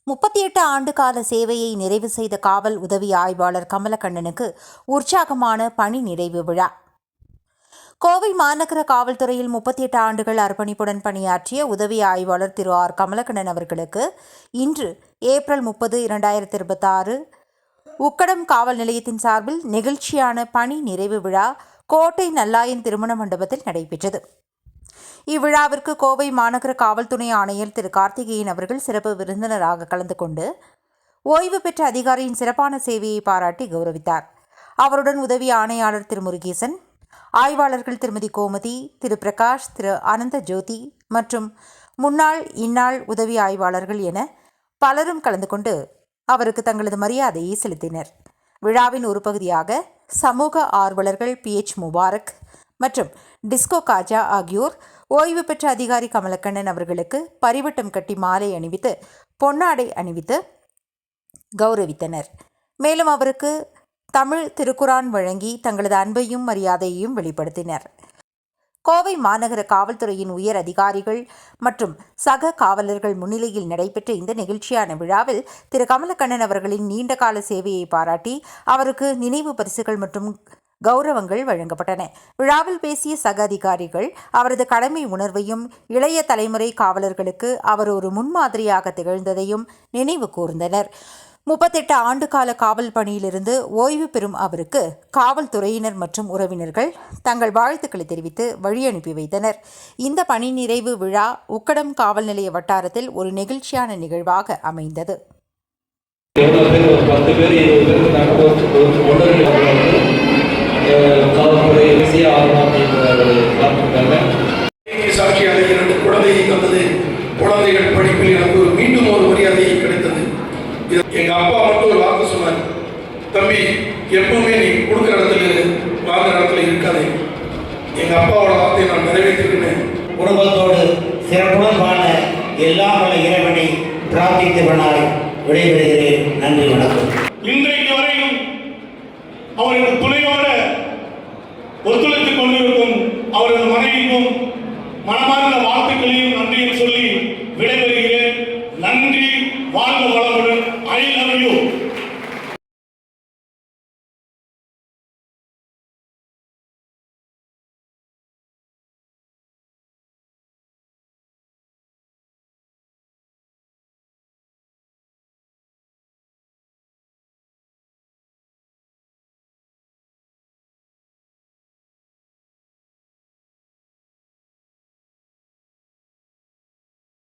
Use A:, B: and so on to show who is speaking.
A: 38 ஆண்டு கால சேவையை நிறைவு செய்த காவல் உதவி ஆய்வாளர் கமலக்கண்ணனுக்கு உற்சாகமான பணி நிறைவு விழா. கோவை மாநகர காவல்துறையில் 38 ஆண்டுகள் அர்ப்பணிப்புடன் பணியாற்றிய உதவி ஆய்வாளர் திரு ஆர் கமலக்கண்ணன் அவர்களுக்கு இன்று ஏப்ரல் 30, 2026 உக்கடம் காவல் நிலையத்தின் சார்பில் நெகிழ்ச்சியான பணி நிறைவு விழா கோட்டை நல்லாயன் திருமண மண்டபத்தில் நடைபெற்றது. இவ்விழாவிற்கு கோவை மாநகர காவல் துணை ஆணையர் திரு கார்த்திகேயன் அவர்கள் சிறப்பு விருந்தினராக கலந்து கொண்டு ஓய்வு பெற்ற அதிகாரியின் சிறப்பான சேவையை பாராட்டி கௌரவித்தார். அவருடன் உதவி ஆணையாளர் திரு முருகேசன், ஆய்வாளர்கள் திருமதி கோமதி, திரு பிரகாஷ், திரு அனந்த ஜோதி மற்றும் முன்னாள் இந்நாள் உதவி ஆய்வாளர்கள் என பலரும் கலந்து கொண்டு அவருக்கு தங்களது மரியாதையை செலுத்தினர். விழாவின் ஒரு பகுதியாக சமூக ஆர்வலர்கள் PH முபாரக் மற்றும் டிஸ்கோ காஜா ஆகியோர் ஓய்வு பெற்ற அதிகாரி கமலக்கண்ணன் அவர்களுக்கு பரிவட்டம் கட்டி மாலை அணிவித்து பொன்னாடை அணிவித்து கௌரவித்தனர். மேலும் அவருக்கு தமிழ் திருக்குரான் வழங்கி தங்களது அன்பையும் மரியாதையையும் வெளிப்படுத்தினர். கோவை மாநகர காவல்துறையின் உயர் அதிகாரிகள் மற்றும் சக காவலர்கள் முன்னிலையில் நடைபெற்ற இந்த நிகழ்ச்சியான விழாவில் திரு கமலக்கண்ணன் அவர்களின் நீண்டகால சேவையை பாராட்டி அவருக்கு நினைவு பரிசுகள் மற்றும் கௌரவங்கள் வழங்கப்பட்டன. விழாவில் பேசிய சக அதிகாரிகள் அவரது கடமை உணர்வையும் இளைய தலைமுறை காவலர்களுக்கு அவர் ஒரு முன்மாதிரியாக திகழ்ந்ததையும் நினைவு கூர்ந்தனர். 38 ஆண்டு கால காவல் பணியிலிருந்து ஓய்வு பெறும் அவருக்கு காவல்துறையினர் மற்றும் உறவினர்கள் தங்கள் வாழ்த்துக்களை தெரிவித்து வழி அனுப்பி வைத்தனர். இந்த பணி நிறைவு விழா உக்கடம் காவல் நிலைய வட்டாரத்தில் ஒரு நெகிழ்ச்சியான நிகழ்வாக அமைந்தது.
B: குழந்தைகள் படிப்பில் எனக்கு மீண்டும் ஒரு மரியாதையை கிடைத்தது. எங்க அப்பா மட்டும் ஒரு வார்த்தை சொன்னார், தம்பி எப்பவுமே நீ கொடுக்குற இடத்துல வாங்குற இடத்துல இருக்காது. எங்க அப்பாவோட வார்த்தையை நான் நிறைவேற்றிருக்கிறேன்.
C: குடும்பத்தோடு சிறப்புடன் வாழ எல்லாம் வல்ல இறைவனை பிரார்த்தித்தவனாய் விடைபெறுகிறேன். நன்றி, வணக்கம்.
D: இன்றைக்கு வரையும் அவரது துணையோடு ஒத்துழைத்துக் கொண்டிருக்கும் அவரது மனைவிக்கும் மனமார்ந்த வாழ்த்துக்களையும் நன்றியும் சொல்லி விடைபெறுகிறேன். நன்றி, வாழ்க வளம்.